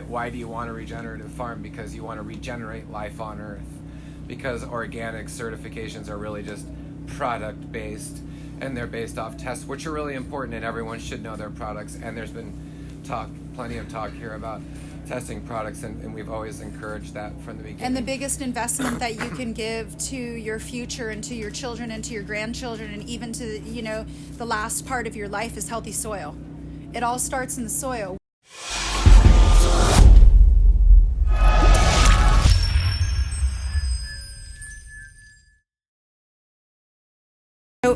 Why do you want a regenerative farm? Because you want to regenerate life on Earth. Because organic certifications are really just product based, and they're based off tests, which are really important, and everyone should know their products. And there's been plenty of talk here about testing products, and we've always encouraged that from the beginning. And the biggest investment that you can give to your future and to your children and to your grandchildren and even to, the last part of your life is healthy soil. It all starts in the soil.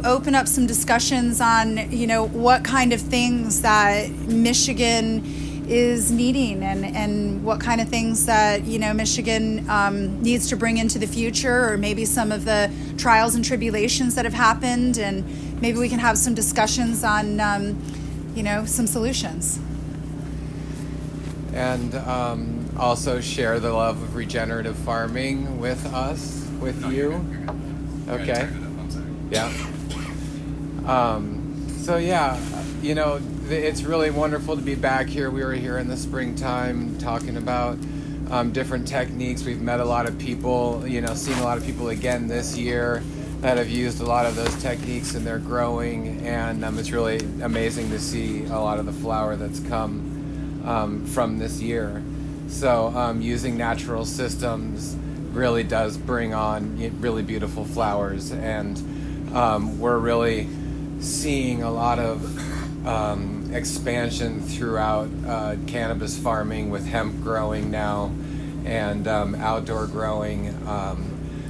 Open up some discussions on, what kind of things that Michigan is needing and what kind of things that, Michigan needs to bring into the future, or maybe some of the trials and tribulations that have happened, and maybe we can have some discussions on, some solutions. And also share the love of regenerative farming with us, with you. Okay. Yeah. It's really wonderful to be back here. We were here in the springtime talking about different techniques. We've met a lot of people, seen a lot of people again this year that have used a lot of those techniques, and they're growing, and it's really amazing to see a lot of the flower that's come from this year. So using natural systems really does bring on really beautiful flowers, and we're really seeing a lot of expansion throughout cannabis farming, with hemp growing now and outdoor growing.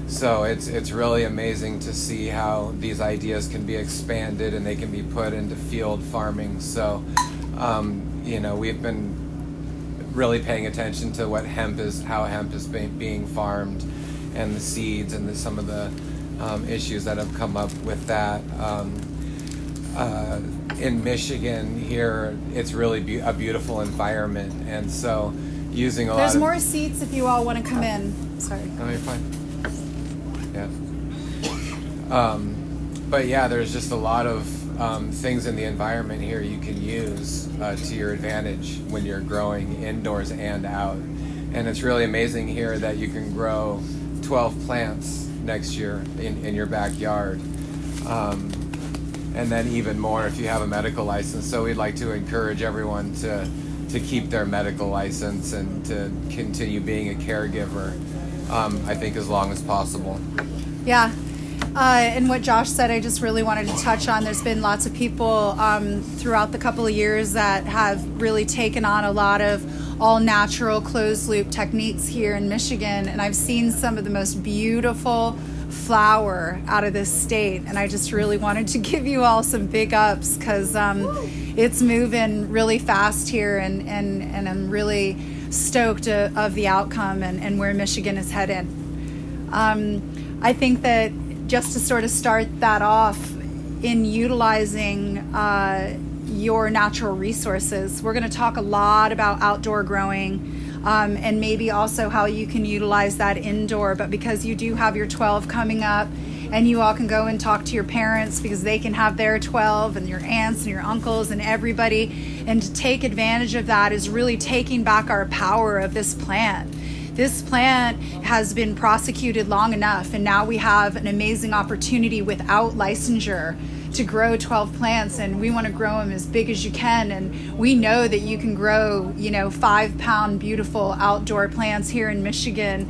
So it's really amazing to see how these ideas can be expanded and they can be put into field farming. So we've been really paying attention to how hemp is being farmed, and the seeds, and some of the issues that have come up with that. In Michigan here, it's really a beautiful environment, and so using There's more seats if you all want to come in. Sorry. No, you're fine. Yeah. But yeah, there's just a lot of things in the environment here you can use to your advantage when you're growing indoors and out. And it's really amazing here that you can grow 12 plants next year in your backyard. And then even more if you have a medical license. So we'd like to encourage everyone to keep their medical license and to continue being a caregiver, I think, as long as possible. Yeah. And what Josh said, I just really wanted to touch on. There's been lots of people throughout the couple of years that have really taken on a lot of all natural closed loop techniques here in Michigan. And I've seen some of the most beautiful flower out of this state, and I just really wanted to give you all some big ups, because it's moving really fast here, and I'm really stoked of the outcome and where Michigan is headed. I think that just to sort of start that off, in utilizing your natural resources, we're going to talk a lot about outdoor growing, and maybe also how you can utilize that indoor. But because you do have your 12 coming up, and you all can go and talk to your parents because they can have their 12, and your aunts and your uncles and everybody, and to take advantage of that is really taking back our power of this plant. This plant has been prosecuted long enough, and now we have an amazing opportunity without licensure to grow 12 plants, and we want to grow them as big as you can. And we know that you can grow 5-pound beautiful outdoor plants here in Michigan,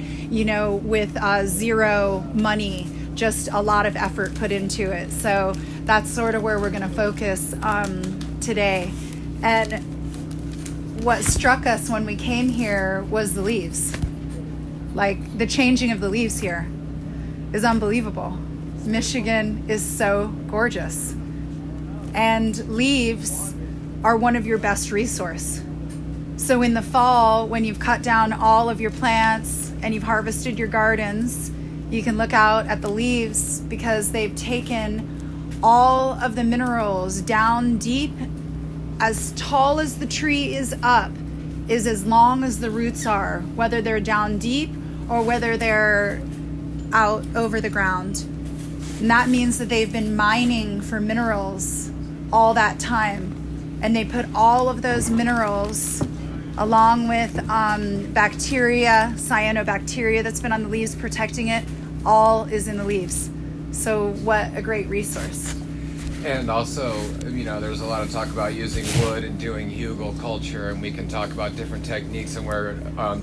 with zero money, just a lot of effort put into it. So that's sort of where we're going to focus today. And what struck us when we came here was the leaves. Like, the changing of the leaves here is unbelievable. Michigan is so gorgeous, and leaves are one of your best resource. So in the fall, when you've cut down all of your plants and you've harvested your gardens, you can look out at the leaves, because they've taken all of the minerals down deep. As tall as the tree is up is as long as the roots are, whether they're down deep or whether they're out over the ground. And that means that they've been mining for minerals all that time. And they put all of those minerals along with bacteria, cyanobacteria that's been on the leaves protecting it, all is in the leaves. So what a great resource. And also, there's a lot of talk about using wood and doing hugel culture, and we can talk about different techniques, and we're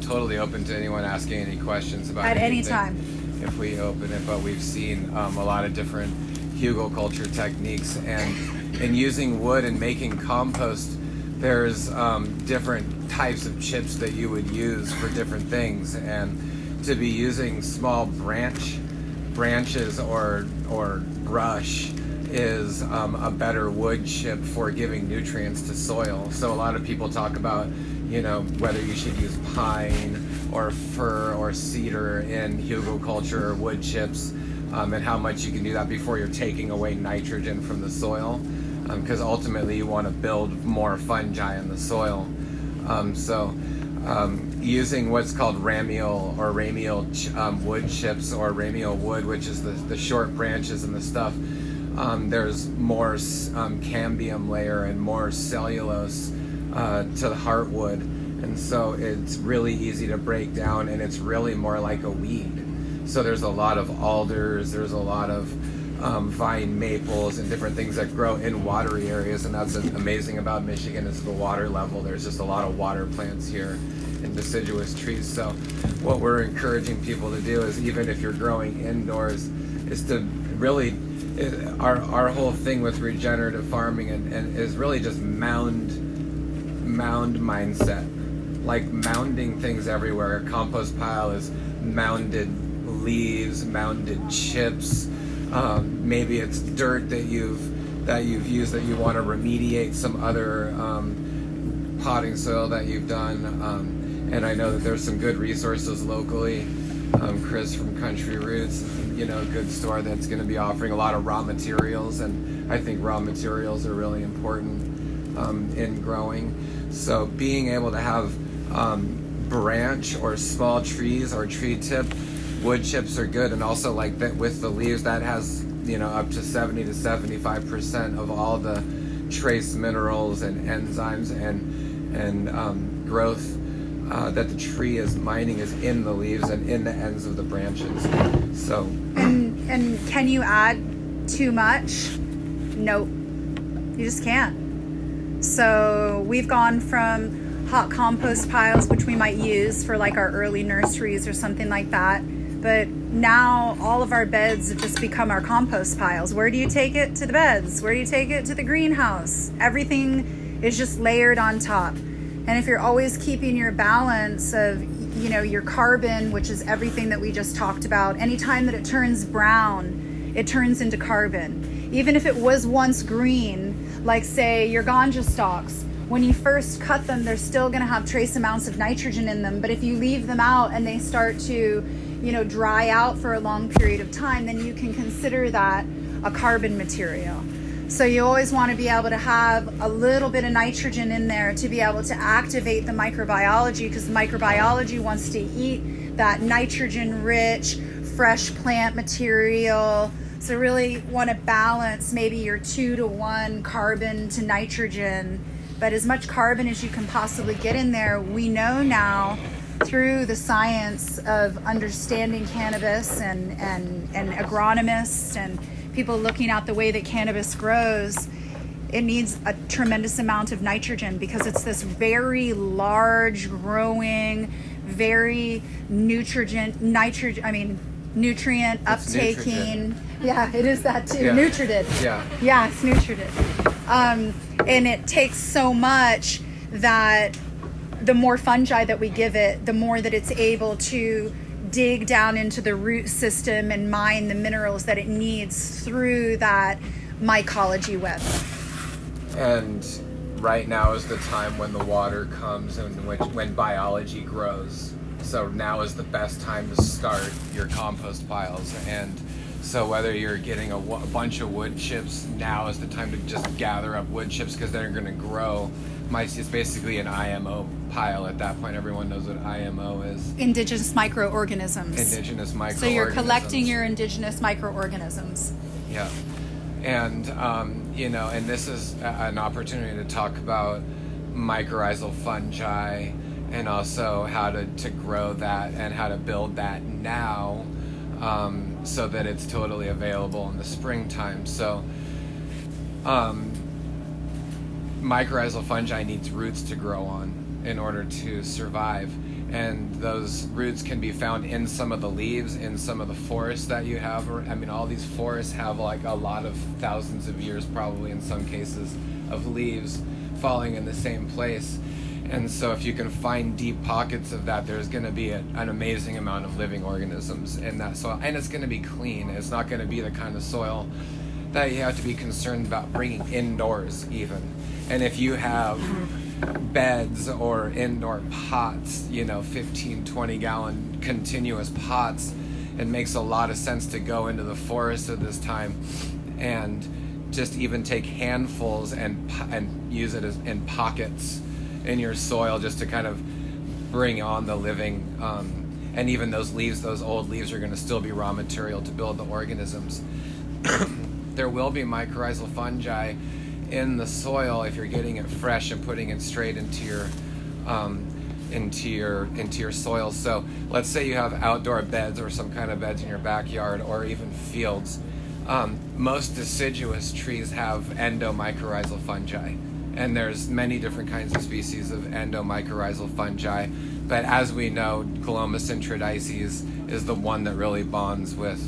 totally open to anyone asking any questions about at any anything time if we open it. But we've seen a lot of different hugel culture techniques, and in using wood and making compost, there's different types of chips that you would use for different things, and to be using small branches or brush is a better wood chip for giving nutrients to soil. So a lot of people talk about, whether you should use pine or fir or cedar in hugel culture or wood chips, and how much you can do that before you're taking away nitrogen from the soil, because ultimately you want to build more fungi in the soil. Using what's called ramial wood chips, or ramial wood, which is the short branches and the stuff, there's more cambium layer and more cellulose to the heartwood, and so it's really easy to break down, and it's really more like a weed. So there's a lot of alders, there's a lot of vine maples and different things that grow in watery areas, and that's amazing about Michigan is the water level. There's just a lot of water plants here and deciduous trees. So what we're encouraging people to do is, even if you're growing indoors, is to really, our whole thing with regenerative farming and is really just mound mindset, like mounding things everywhere. A compost pile is mounded leaves, mounded chips. Maybe it's dirt that you've used that you want to remediate some other potting soil that you've done. And I know that there's some good resources locally. Chris from Country Roots, a good store that's going to be offering a lot of raw materials, and I think raw materials are really important in growing. So being able to have branch or small trees or tree tip wood chips are good, and also like that with the leaves, that has up to 70 to 75% of all the trace minerals and enzymes and growth that the tree is mining is in the leaves and in the ends of the branches. So and can you add too much? Nope, you just can't. So we've gone from hot compost piles, which we might use for like our early nurseries or something like that, but now all of our beds have just become our compost piles. Where do you take it? To the beds. Where do you take it? To the greenhouse. Everything is just layered on top. And if you're always keeping your balance of, your carbon, which is everything that we just talked about, anytime that it turns brown, it turns into carbon. Even if it was once green, like say your ganja stalks, when you first cut them, they're still going to have trace amounts of nitrogen in them. But if you leave them out and they start to, dry out for a long period of time, then you can consider that a carbon material. So you always want to be able to have a little bit of nitrogen in there to be able to activate the microbiology, because the microbiology wants to eat that nitrogen-rich, fresh plant material. So really want to balance maybe your 2-to-1 carbon to nitrogen, but as much carbon as you can possibly get in there. We know now through the science of understanding cannabis and agronomists and people looking at the way that cannabis grows, it needs a tremendous amount of nitrogen because it's this very large growing, very nutrient uptaking. Yeah, it is that too. Yeah. Nutritive. Yeah, it's nutritive. And it takes so much that the more fungi that we give it, the more that it's able to dig down into the root system and mine the minerals that it needs through that mycology web. And right now is the time when the water comes and when biology grows. So now is the best time to start your compost piles. And so whether you're getting a bunch of wood chips, now is the time to just gather up wood chips because they're going to grow. It's basically an IMO pile at that point. Everyone knows what IMO is. Indigenous microorganisms. So you're collecting your indigenous microorganisms. Yeah. And, and this is an opportunity to talk about mycorrhizal fungi, and also how to grow that and how to build that now, so that it's totally available in the springtime. So mycorrhizal fungi needs roots to grow on in order to survive, and those roots can be found in some of the leaves in some of the forests that you have. I mean, all these forests have like a lot of thousands of years, probably in some cases, of leaves falling in the same place. And so if you can find deep pockets of that, there's going to be an amazing amount of living organisms in that soil, and it's going to be clean. It's not going to be the kind of soil that you have to be concerned about bringing indoors even. And if you have beds or indoor pots, 15, 20 gallon continuous pots, it makes a lot of sense to go into the forest at this time and just even take handfuls and use it as in pockets in your soil, just to kind of bring on the living, and even those leaves, those old leaves, are going to still be raw material to build the organisms. There will be mycorrhizal fungi in the soil if you're getting it fresh and putting it straight into your soil. So let's say you have outdoor beds or some kind of beds in your backyard or even fields. Most deciduous trees have endomycorrhizal fungi, and there's many different kinds of species of endomycorrhizal fungi. But as we know, Colomus introdices is the one that really bonds with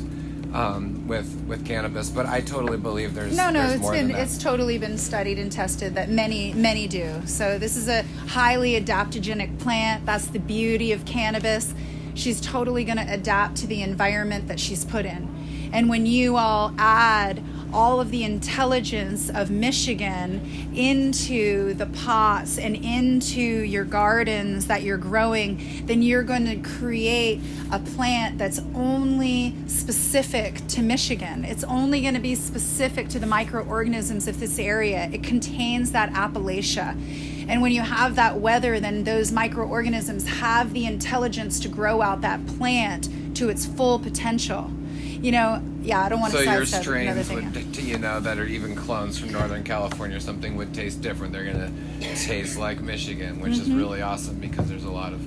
cannabis. But I totally believe there's more than that. It's totally been studied and tested that many do. So this is a highly adaptogenic plant. That's the beauty of cannabis. She's totally going to adapt to the environment that she's put in. And when you all add all of the intelligence of Michigan into the pots and into your gardens that you're growing, then you're going to create a plant that's only specific to Michigan. It's only going to be specific to the microorganisms of this area. It contains that Appalachia. And when you have that weather, then those microorganisms have the intelligence to grow out that plant to its full potential. I don't want to sidestep another thing. So your strains that are even clones from Northern California or something would taste different. They're going to taste like Michigan, which is really awesome because there's a lot of,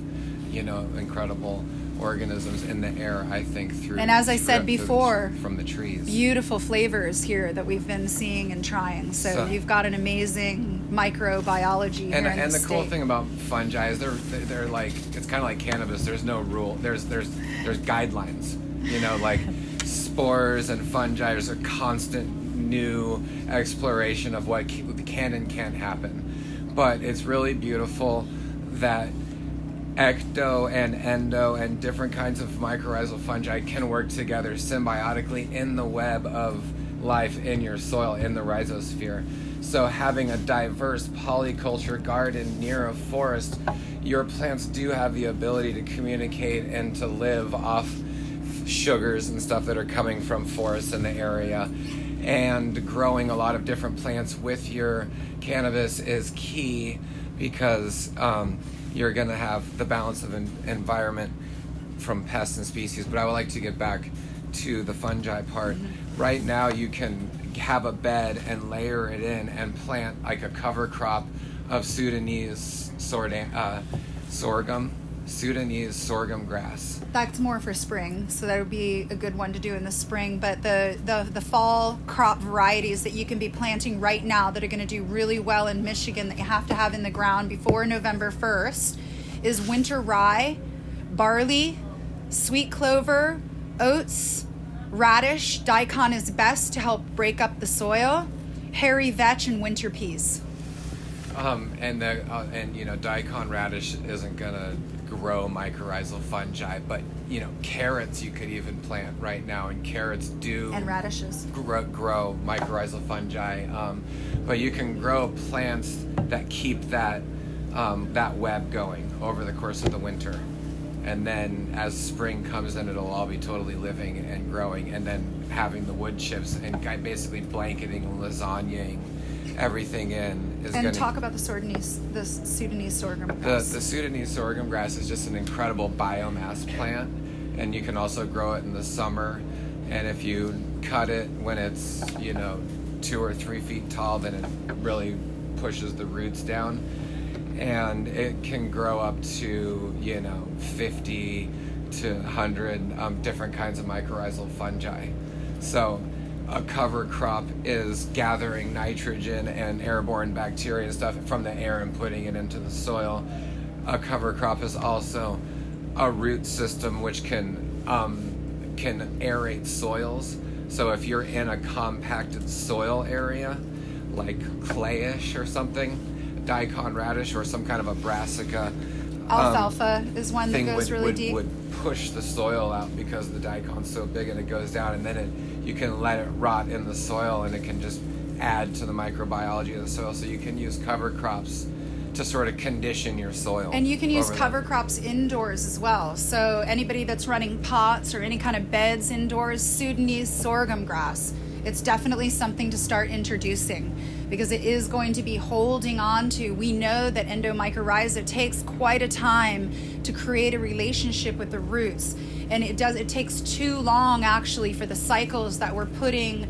incredible organisms in the air, I think, and as I said before, from the trees. Beautiful flavors here that we've been seeing and trying. So you've got an amazing microbiology here in the And the state. cool thing about fungi is they're like, it's kind of like cannabis. There's no rule. There's guidelines. Like spores and fungi are constant new exploration of what can and can't happen. But it's really beautiful that ecto and endo and different kinds of mycorrhizal fungi can work together symbiotically in the web of life in your soil, in the rhizosphere. So having a diverse polyculture garden near a forest, your plants do have the ability to communicate and to live off sugars and stuff that are coming from forests in the area. And growing a lot of different plants with your cannabis is key because you're going to have the balance of environment from pests and species. But I would like to get back to the fungi part. Mm-hmm. Right now you can have a bed and layer it in and plant like a cover crop of Sudanese sorghum grass. That's more for spring, so that would be a good one to do in the spring. But the fall crop varieties that you can be planting right now that are going to do really well in Michigan that you have to have in the ground before November 1st is winter rye, barley, sweet clover, oats, radish. Daikon is best to help break up the soil, hairy vetch, and winter peas. Daikon radish isn't gonna grow mycorrhizal fungi, but carrots you could even plant right now, and carrots do and radishes grow mycorrhizal fungi. But you can grow plants that keep that web going over the course of the winter, and then as spring comes in, it'll all be totally living and growing, and then having the wood chips and basically blanketing and lasagnaing everything in is and talk about the Sudanese sorghum grass. The Sudanese sorghum grass is just an incredible biomass plant, and you can also grow it in the summer. And if you cut it when it's 2 or 3 feet tall, then it really pushes the roots down. and it can grow up to 50 to 100 different kinds of mycorrhizal fungi. So a cover crop is gathering nitrogen and airborne bacteria and stuff from the air and putting it into the soil. A cover crop is also a root system which can aerate soils. So if you're in a compacted soil area, like clayish or something, daikon radish or some kind of a brassica, alfalfa is one that goes really deep. Would push the soil out because the daikon's so big and it goes down, and then you can let it rot in the soil and it can just add to the microbiology of the soil. So you can use cover crops to sort of condition your soil. And you can use cover crops indoors as well. So anybody that's running pots or any kind of beds indoors, Sudanese sorghum grass, it's definitely something to start introducing, because it is going to be holding on to. We know that Mycorrhizal takes quite a time to create a relationship with the roots, and it takes too long actually for the cycles that we're putting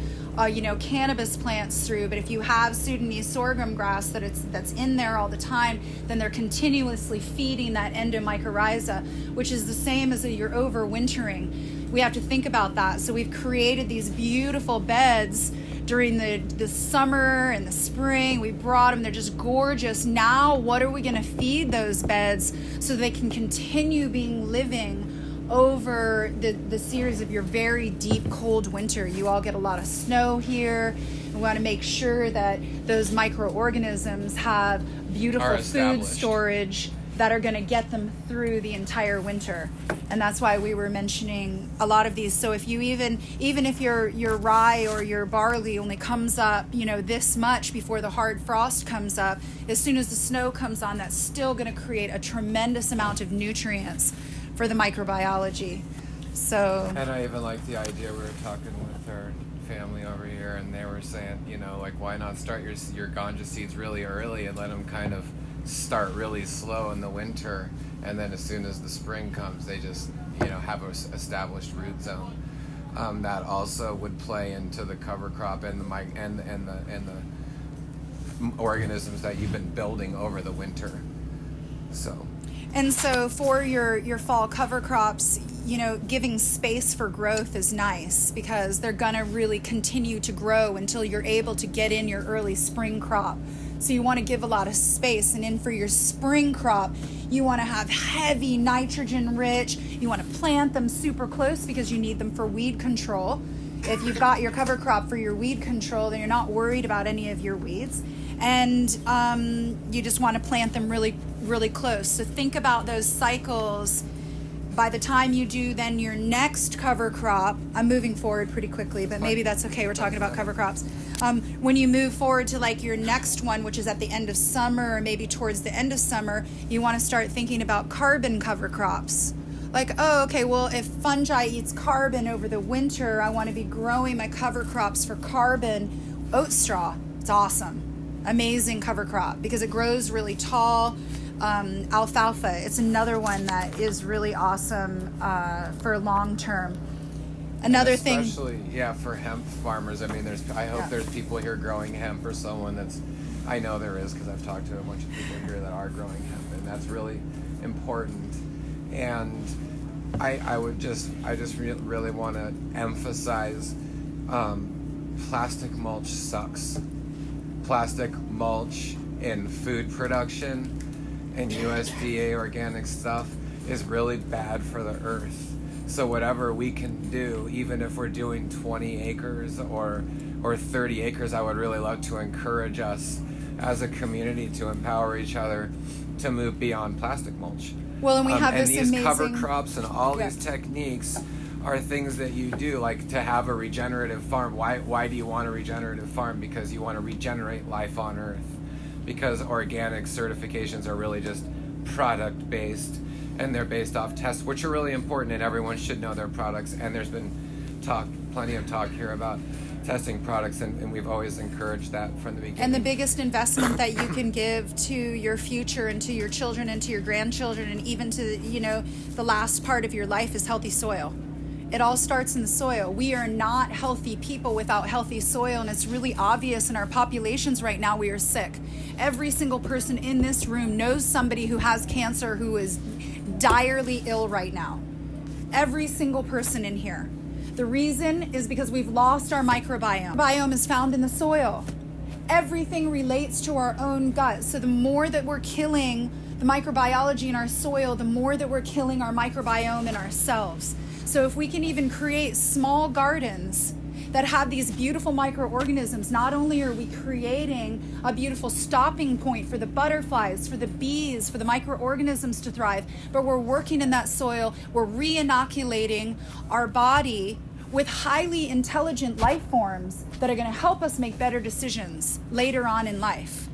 cannabis plants through. But if you have Sudanese sorghum grass that's in there all the time, then they're continuously feeding that Mycorrhizal, which is the same as you're overwintering. We have to think about that. So we've created these beautiful beds during the summer and the spring. We brought them. They're just gorgeous. Now, what are we going to feed those beds so they can continue living over the series of your very deep, cold winter? You all get a lot of snow here. We want to make sure that those microorganisms have beautiful food storage that are going to get them through the entire winter. And that's why we were mentioning a lot of these. So if you even if your rye or your barley only comes up, this much before the hard frost comes up, as soon as the snow comes on, that's still going to create a tremendous amount of nutrients for the microbiology. So, and I even like the idea, we were talking with our family over here, and they were saying, why not start your ganja seeds really early and let them kind of start really slow in the winter, and then as soon as the spring comes, they just have an established root zone. That also would play into the cover crop and the organisms that you've been building over the winter. So for your fall cover crops, giving space for growth is nice, because they're gonna really continue to grow until you're able to get in your early spring crop. So you want to give a lot of space, and then for your spring crop, you want to have heavy nitrogen rich. You want to plant them super close because you need them for weed control. If you've got your cover crop for your weed control, then you're not worried about any of your weeds. And you just want to plant them really, really close. So think about those cycles. By the time you do then your next cover crop, I'm moving forward pretty quickly, but maybe that's okay. We're talking about cover crops. When you move forward to your next one, which is at the end of summer or maybe towards the end of summer, you want to start thinking about carbon cover crops. If fungi eats carbon over the winter, I want to be growing my cover crops for carbon. Oat straw, it's awesome. Amazing cover crop because it grows really tall. Alfalfa, it's another one that is really awesome for long term. Another thing, especially for hemp farmers. I mean, I hope there's people here growing hemp, or someone I know there is, because I've talked to a bunch of people here that are growing hemp, and that's really important. And I really want to emphasize plastic mulch sucks. Plastic mulch in food production and USDA organic stuff is really bad for the earth. So whatever we can do, even if we're doing 20 acres or 30 acres, I would really love to encourage us as a community to empower each other to move beyond plastic mulch. Well, and we have this these amazing cover crops and all these techniques are things that you do, like to have a regenerative farm. Why do you want a regenerative farm? Because you want to regenerate life on Earth. Because organic certifications are really just product based, and they're based off tests, which are really important, and everyone should know their products. And there's been plenty of talk here about testing products, and we've always encouraged that from the beginning. And the biggest investment that you can give to your future and to your children and to your grandchildren and even to the last part of your life is healthy soil. It all starts in the soil. We are not healthy people without healthy soil, and it's really obvious in our populations right now. We are sick. Every single person in this room knows somebody who has cancer who is direly ill right now. Every single person in here. The reason is because we've lost our microbiome. Biome is found in the soil. Everything relates to our own gut. So the more that we're killing the microbiology in our soil, the more that we're killing our microbiome in ourselves. So if we can even create small gardens that have these beautiful microorganisms, not only are we creating a beautiful stopping point for the butterflies, for the bees, for the microorganisms to thrive, but we're working in that soil, we're re-inoculating our body with highly intelligent life forms that are going to help us make better decisions later on in life.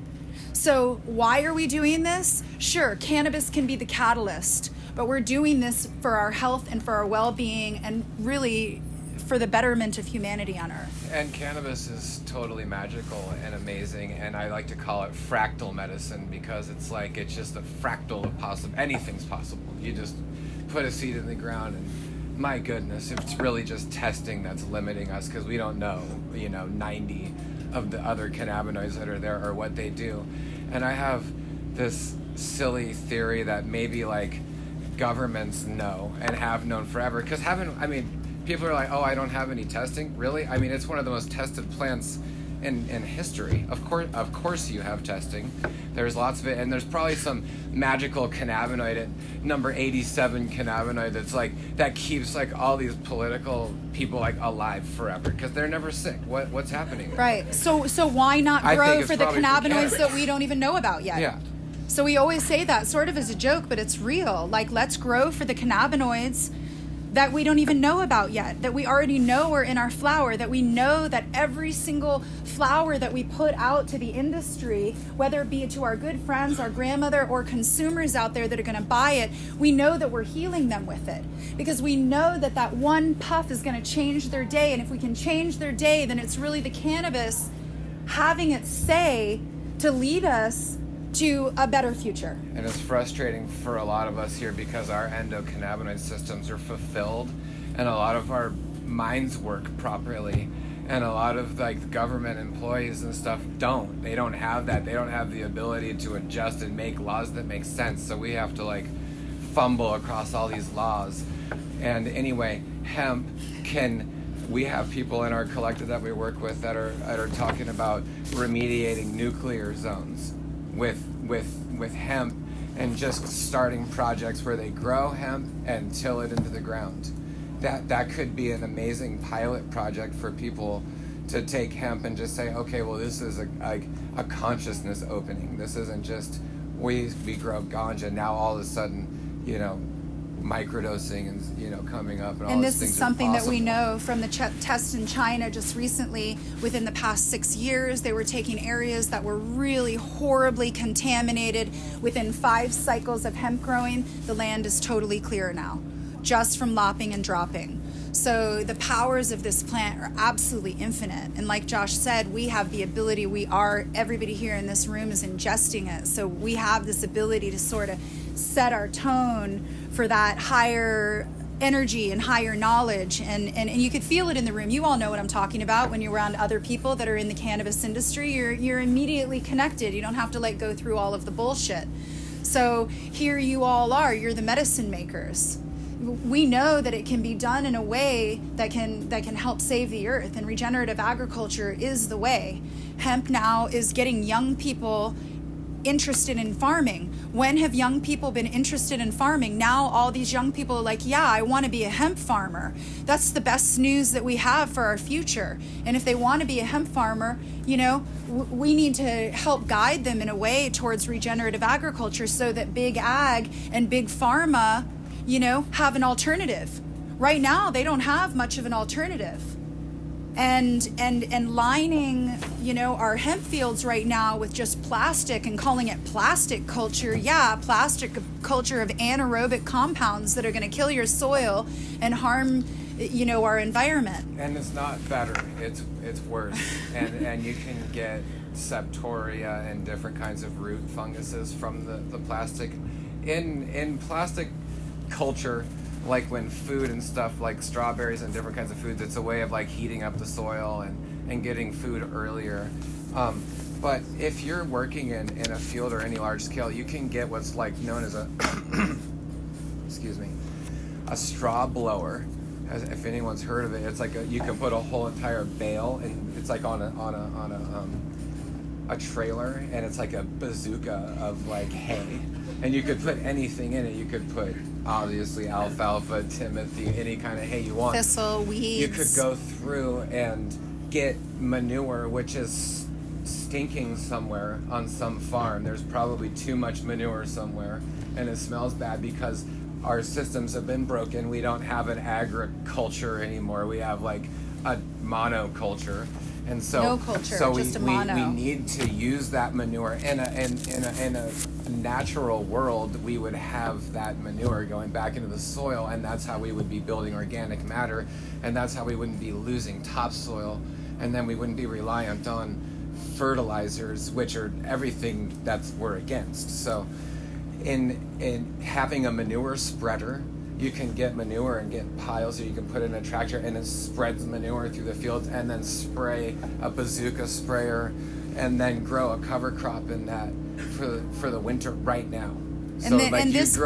So why are we doing this? Sure, cannabis can be the catalyst, but we're doing this for our health and for our well-being and really for the betterment of humanity on Earth. And cannabis is totally magical and amazing, and I like to call it fractal medicine because it's just a fractal of possible. Anything's possible. You just put a seed in the ground, and my goodness, it's really just testing that's limiting us because we don't know, 90 of the other cannabinoids that are there or what they do. And I have this silly theory that maybe governments know and have known forever because people are like, oh, I don't have any testing. Really? It's one of the most tested plants in history. Of course you have testing. There's lots of it, and there's probably some magical cannabinoid at number 87 cannabinoid that keeps all these political people alive forever because they're never sick. What's happening? Right. So why not grow for the cannabinoids that we don't even know about yet? Yeah. So we always say that sort of as a joke, but it's real. Let's grow for the cannabinoids that we don't even know about yet, that we already know are in our flower, that we know that every single flower that we put out to the industry, whether it be to our good friends, our grandmother, or consumers out there that are going to buy it, we know that we're healing them with it. Because we know that one puff is going to change their day. And if we can change their day, then it's really the cannabis having its say to lead us to a better future. And it's frustrating for a lot of us here because our endocannabinoid systems are fulfilled and a lot of our minds work properly, and a lot of government employees and stuff don't. They don't have that. They don't have the ability to adjust and make laws that make sense. So we have to fumble across all these laws. And anyway, we have people in our collective that we work with that are talking about remediating nuclear zones with hemp and just starting projects where they grow hemp and till it into the ground. That could be an amazing pilot project for people to take hemp and just say, okay, well, this is a consciousness opening. This isn't just we grow ganja. Now all of a sudden, microdosing and coming up, and this is something that we know from the tests in China just recently. Within the past 6 years, they were taking areas that were really horribly contaminated. Within 5 cycles of hemp growing, the land is totally clear now, just from lopping and dropping. So the powers of this plant are absolutely infinite. And like Josh said, we have the ability, everybody here in this room is ingesting it. So we have this ability to sort of set our tone for that higher energy and higher knowledge. And you could feel it in the room. You all know what I'm talking about. When you're around other people that are in the cannabis industry, you're immediately connected. You don't have to go through all of the bullshit. So here you all are, you're the medicine makers. We know that it can be done in a way that can help save the earth, and regenerative agriculture is the way. Hemp now is getting young people interested in farming. When have young people been interested in farming? Now all these young people are like, yeah, I want to be a hemp farmer. That's the best news that we have for our future. And if they want to be a hemp farmer, we need to help guide them in a way towards regenerative agriculture so that big ag and big pharma have an alternative. Right now, they don't have much of an alternative. And lining, our hemp fields right now with just plastic and calling it plastic culture. Yeah, plastic culture of anaerobic compounds that are going to kill your soil and harm, our environment. And it's not better, it's worse. and you can get septoria and different kinds of root funguses from the plastic. In plastic culture, like when food and stuff like strawberries and different kinds of foods, it's a way of like heating up the soil and getting food earlier. But if you're working in a field or any large scale, you can get what's like known as a excuse me, a straw blower. If anyone's heard of it, it's like you can put a whole entire bale, and it's like on a trailer, and it's like a bazooka of like hay, and you could put anything in it. You could put obviously alfalfa, timothy, any kind of hay you want. Thistle, weeds. You could go through and get manure, which is stinking somewhere on some farm. There's probably too much manure somewhere, and it smells bad because our systems have been broken. We don't have an agriculture anymore. We have like a monoculture, and so no culture, so just a mono. we need to use that manure in a natural world. We would have that manure going back into the soil, and that's how we would be building organic matter, and that's how we wouldn't be losing topsoil, and then we wouldn't be reliant on fertilizers, which are everything that we're against. So in having a manure spreader, you can get manure and get piles, or you can put it in a tractor and it spreads manure through the fields, and then spray a bazooka sprayer, and then grow a cover crop in that for the winter right now. So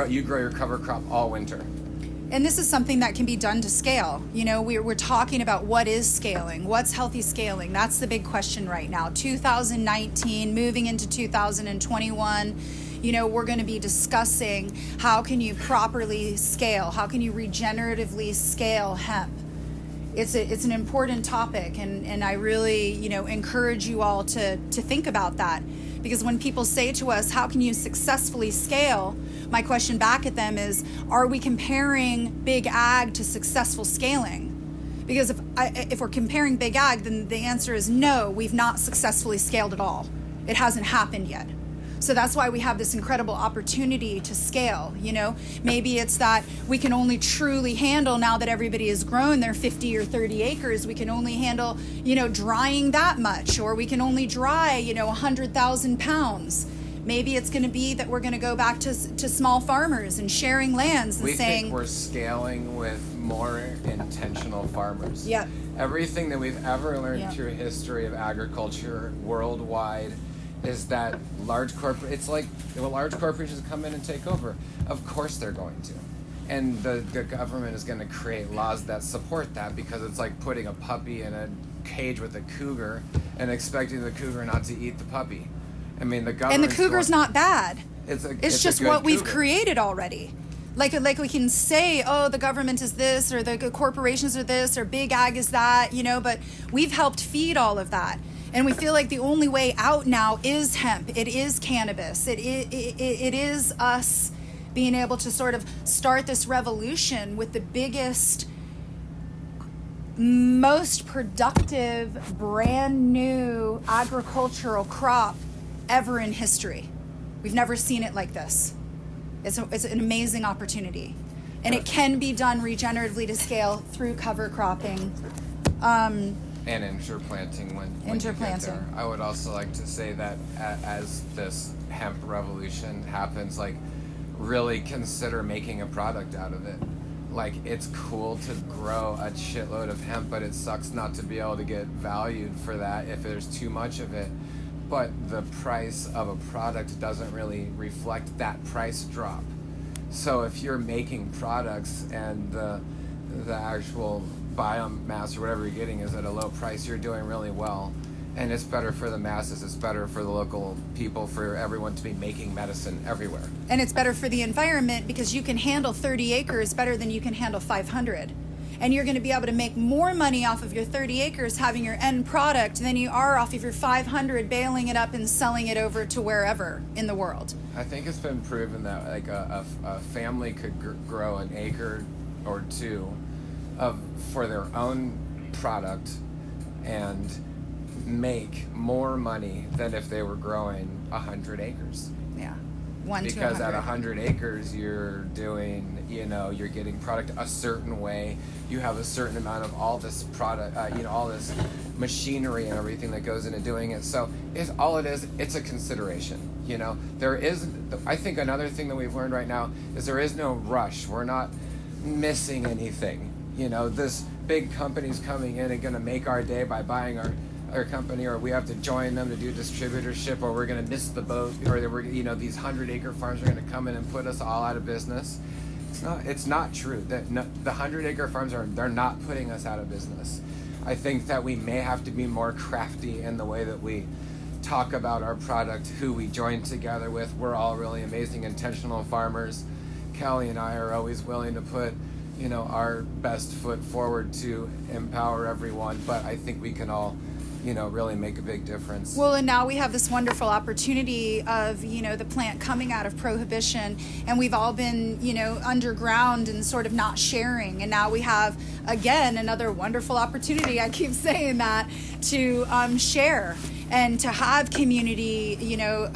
you grow your cover crop all winter. And this is something that can be done to scale. You know, we're talking about what is scaling, what's healthy scaling. That's the big question right now. 2019, moving into 2021, you know, we're going to be discussing how can you properly scale, how can you regeneratively scale hemp. It's an important topic, and I really, you know, encourage you all to think about that. Because when people say to us, how can you successfully scale? My question back at them is, are we comparing big ag to successful scaling? Because if we're comparing big ag, then the answer is no, we've not successfully scaled at all. It hasn't happened yet. So that's why we have this incredible opportunity to scale. You know, maybe it's that we can only truly handle, now that everybody has grown their 50 or 30 acres, we can only handle, you know, drying that much, or we can only dry, you know, 100,000 pounds. Maybe it's going to be that we're going to go back to small farmers and sharing lands and saying... We think we're scaling with more intentional farmers. Yep. Everything that we've ever learned through history of agriculture worldwide is that large corporations come in and take over. Of course they're going to. And the government is going to create laws that support that, because it's like putting a puppy in a cage with a cougar and expecting the cougar not to eat the puppy. I mean, the government... And the cougar's not bad. It's just what we've created already. Like we can say, oh, the government is this, or the corporations are this, or big ag is that, you know, but we've helped feed all of that. And we feel like the only way out now is hemp. It is cannabis. It is us being able to sort of start this revolution with the biggest, most productive, brand new agricultural crop ever in history. We've never seen it like this. It's an amazing opportunity. And it can be done regeneratively to scale through cover cropping. And interplanting when you get there. I would also like to say that as this hemp revolution happens, like, really consider making a product out of it. Like, it's cool to grow a shitload of hemp, but it sucks not to be able to get valued for that if there's too much of it. But the price of a product doesn't really reflect that price drop. So if you're making products and the actual biomass or whatever you're getting is at a low price, you're doing really well. And it's better for the masses, it's better for the local people, for everyone to be making medicine everywhere. And it's better for the environment, because you can handle 30 acres better than you can handle 500. And you're going to be able to make more money off of your 30 acres having your end product than you are off of your 500 baling it up and selling it over to wherever in the world. I think it's been proven that like a family could grow an acre or two for their own product and make more money than if they were growing 100 acres. Yeah. Because at 100 acres, you're doing, you know, you're getting product a certain way. You have a certain amount of all this product, all this machinery and everything that goes into doing it. So it's a consideration. You know, I think another thing that we've learned right now is there is no rush. We're not missing anything. You know, this big company's coming in and going to make our day by buying our company, or we have to join them to do distributorship, or we're going to miss the boat, or we're, you know, these 100-acre farms are going to come in and put us all out of business. It's not true. The 100-acre farms they're not putting us out of business. I think that we may have to be more crafty in the way that we talk about our product, who we join together with. We're all really amazing, intentional farmers. Callie and I are always willing to put, you know, our best foot forward to empower everyone, but I think we can all, you know, really make a big difference. Well, and now we have this wonderful opportunity of, you know, the plant coming out of prohibition, and we've all been, you know, underground and sort of not sharing, and now we have, again, another wonderful opportunity, I keep saying that, to share and to have community, you know,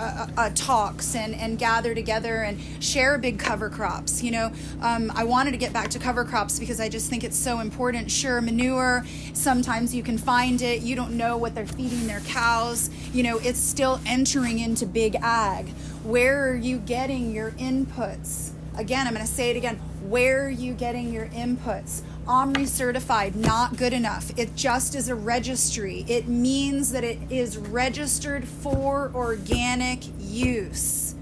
talks and gather together and share big cover crops. You know, I wanted to get back to cover crops because I just think it's so important. Sure, manure, sometimes you can find it. You don't know what they're feeding their cows. You know, it's still entering into big ag. Where are you getting your inputs? Again, I'm going to say it again. Where are you getting your inputs? OMRI certified, not good enough. It just is a registry. It means that it is registered for organic use.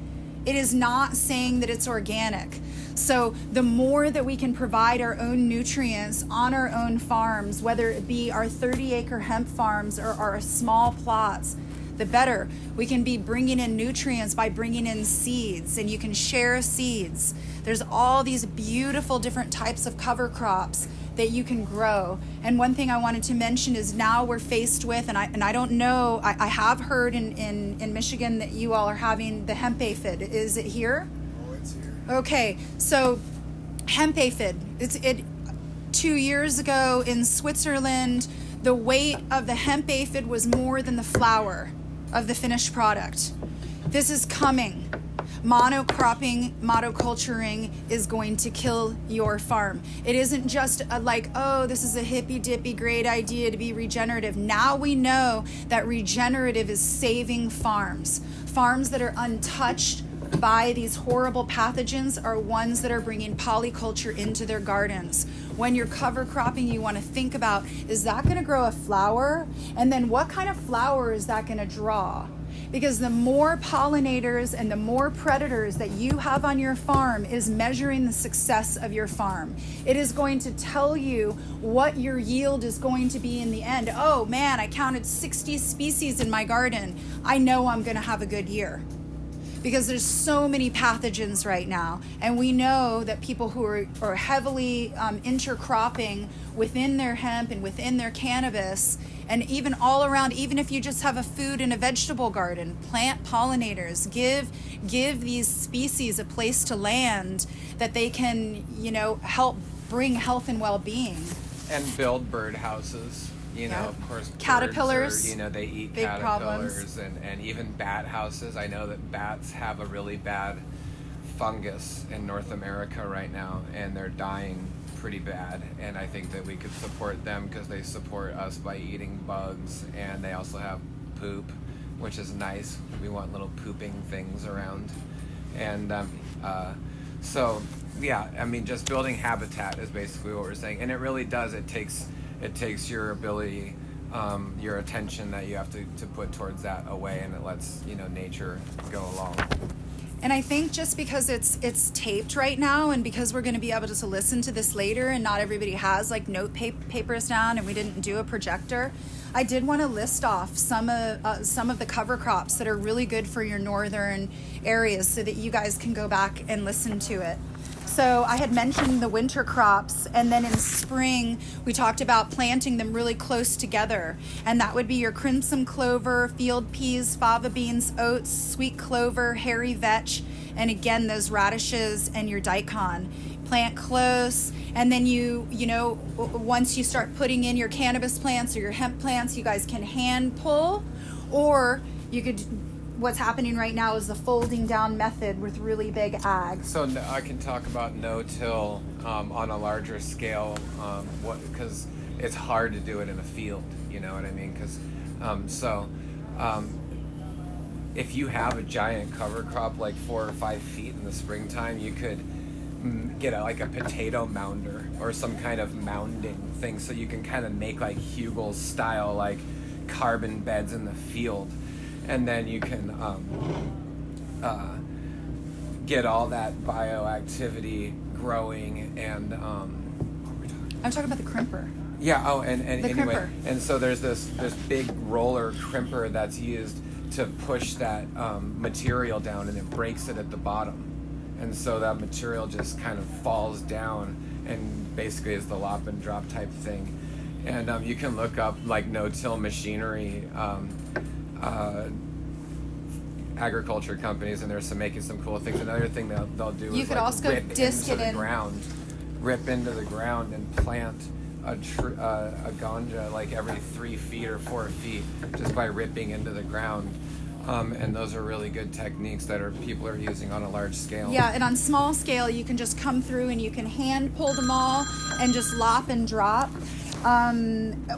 It is not saying that it's organic. So the more that we can provide our own nutrients on our own farms, whether it be our 30-acre hemp farms or our small plots, the better. We can be bringing in nutrients by bringing in seeds, and you can share seeds. There's all these beautiful different types of cover crops that you can grow. And one thing I wanted to mention is now we're faced with, and I don't know, I have heard in Michigan that you all are having the Hemp Aphid. Is it here? Oh, it's here. Okay, so Hemp Aphid, it 2 years ago in Switzerland, the weight of the hemp aphid was more than the flower of the finished product. This is coming. Monocropping, monoculturing is going to kill your farm. It isn't just like, oh, this is a hippy dippy great idea to be regenerative. Now we know that regenerative is saving farms. Farms that are untouched by these horrible pathogens are ones that are bringing polyculture into their gardens. When you're cover cropping, you want to think about, is that going to grow a flower? And then what kind of flower is that going to draw? Because the more pollinators and the more predators that you have on your farm is measuring the success of your farm. It is going to tell you what your yield is going to be in the end. Oh man, I counted 60 species in my garden. I know I'm going to have a good year. Because there's so many pathogens right now. And we know that people who are heavily intercropping within their hemp and within their cannabis, and even all around, even if you just have a food and a vegetable garden, plant pollinators, give these species a place to land that they can, you know, help bring health and well-being. And build bird houses. You know, Yeah. of course, Caterpillars, are, you know, they eat big caterpillars, and even bat houses. I know that bats have a really bad fungus in North America right now, and they're dying pretty bad. And I think that we could support them because they support us by eating bugs, and they also have poop, which is nice. We want little pooping things around. And so, yeah, I mean, just building habitat is basically what we're saying. And it really does. It takes your ability, your attention that you have to put towards that away, and it lets, you know, nature go along. And I think just because it's taped right now, and because we're going to be able to listen to this later, and not everybody has like note papers down, and we didn't do a projector, I did want to list off some of the cover crops that are really good for your northern areas, so that you guys can go back and listen to it. So I had mentioned the winter crops, and then in spring we talked about planting them really close together, and that would be your crimson clover, field peas, fava beans, oats, sweet clover, hairy vetch, and again those radishes and your daikon. Plant close, and then you know, once you start putting in your cannabis plants or your hemp plants, you guys can hand pull, or you could. What's happening right now is the folding down method with really big ag. So I can talk about no-till on a larger scale, because it's hard to do it in a field, you know what I mean? Because if you have a giant cover crop like 4 or 5 feet in the springtime, you could get like a potato mounder or some kind of mounding thing, so you can kind of make like Hugel style like carbon beds in the field, and then you can get all that bioactivity growing. And what were we talking about? I'm talking about the crimper. Yeah. Oh, and the anyway, crimper. and so there's this big roller crimper that's used to push that material down, and it breaks it at the bottom, and so that material just kind of falls down and basically is the lop and drop type thing. And you can look up like no-till machinery agriculture companies, and there's some making some cool things. Another thing they'll do You is could like also rip disc into it the in. ground, rip into the ground and plant a ganja like every 3 feet or 4 feet just by ripping into the ground. And those are really good techniques that people are using on a large scale. Yeah, and on small scale, you can just come through and you can hand pull them all and just lop and drop.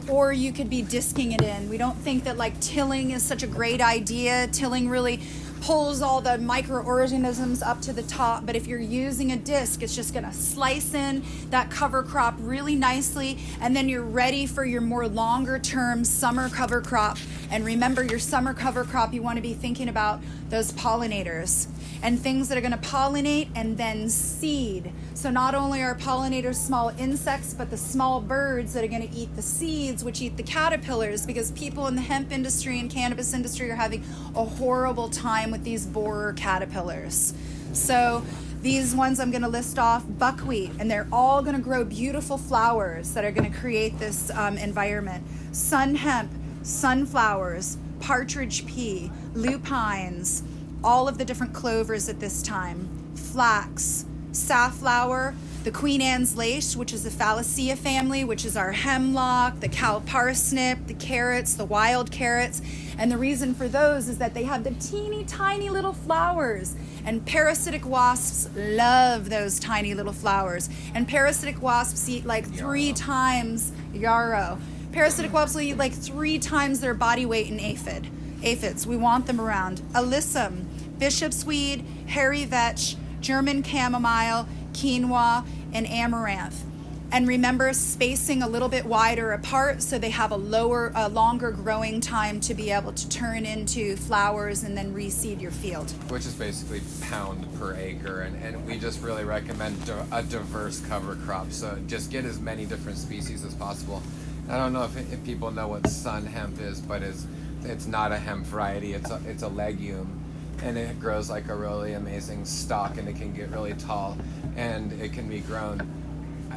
Or you could be disking it in. We don't think that like tilling is such a great idea. Tilling really pulls all the microorganisms up to the top, but if you're using a disc, it's just going to slice in that cover crop really nicely, and then you're ready for your more longer term summer cover crop. And remember, your summer cover crop, you want to be thinking about those pollinators and things that are going to pollinate and then seed. So not only are pollinators small insects, but the small birds that are going to eat the seeds, which eat the caterpillars, because people in the hemp industry and cannabis industry are having a horrible time with these borer caterpillars. So these ones I'm going to list off: buckwheat, and they're all going to grow beautiful flowers that are going to create this environment. Sunhemp, sunflowers, partridge pea, lupines, all of the different clovers at this time, flax, safflower, the Queen Anne's lace, which is the Phallacea family, which is our hemlock, the cow parsnip, the carrots, the wild carrots. And the reason for those is that they have the teeny tiny little flowers, and parasitic wasps love those tiny little flowers. And parasitic wasps eat like 3 times yarrow. Parasitic wasps will eat like 3 times their body weight in aphids. We want them around. Alyssum, bishop's weed, hairy vetch, German chamomile, quinoa, and amaranth. And remember, spacing a little bit wider apart so they have a longer growing time to be able to turn into flowers and then reseed your field. Which is basically pound per acre, and we just really recommend a diverse cover crop. So just get as many different species as possible. I don't know if people know what Sunhemp is, but it's not a hemp variety. It's a legume, and it grows like a really amazing stalk, and it can get really tall, and it can be grown.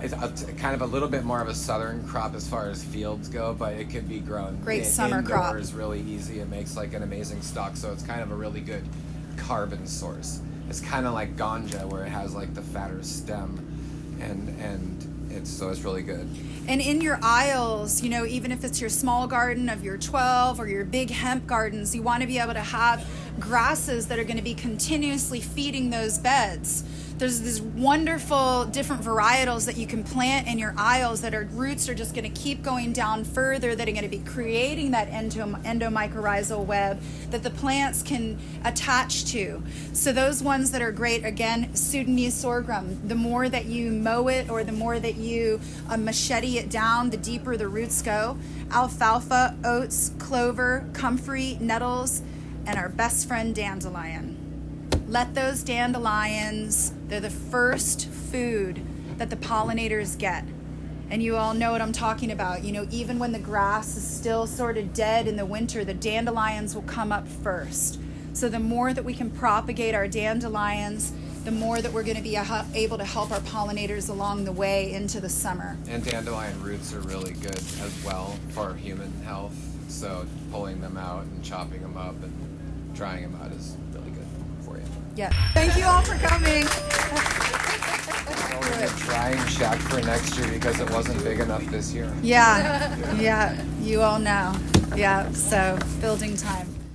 It's kind of a little bit more of a southern crop as far as fields go, but it could be grown great summer crop. Indoors really easy. It makes like an amazing stalk, so it's kind of a really good carbon source. It's kind of like ganja, where it has like the fatter stem, and it's really good. And in your aisles, even if it's your small garden of your 12 or your big hemp gardens, you want to be able to have grasses that are going to be continuously feeding those beds. There's these wonderful different varietals that you can plant in your aisles that roots are just going to keep going down further, that are going to be creating that endomycorrhizal web that the plants can attach to. So those ones that are great, again, Sudanese sorghum. The more that you mow it or the more that you machete it down, the deeper the roots go. Alfalfa, oats, clover, comfrey, nettles, and our best friend dandelion. Let those dandelions, they're the first food that the pollinators get. And you all know what I'm talking about. Even when the grass is still sort of dead in the winter, the dandelions will come up first. So the more that we can propagate our dandelions, the more that we're going to be able to help our pollinators along the way into the summer. And dandelion roots are really good as well for human health. So pulling them out and chopping them up and drying them out is really good for you. Yeah. Thank you all for coming. Well, we're in a drying shack for next year because it wasn't big enough this year. Yeah. You all know. Yeah. So building time.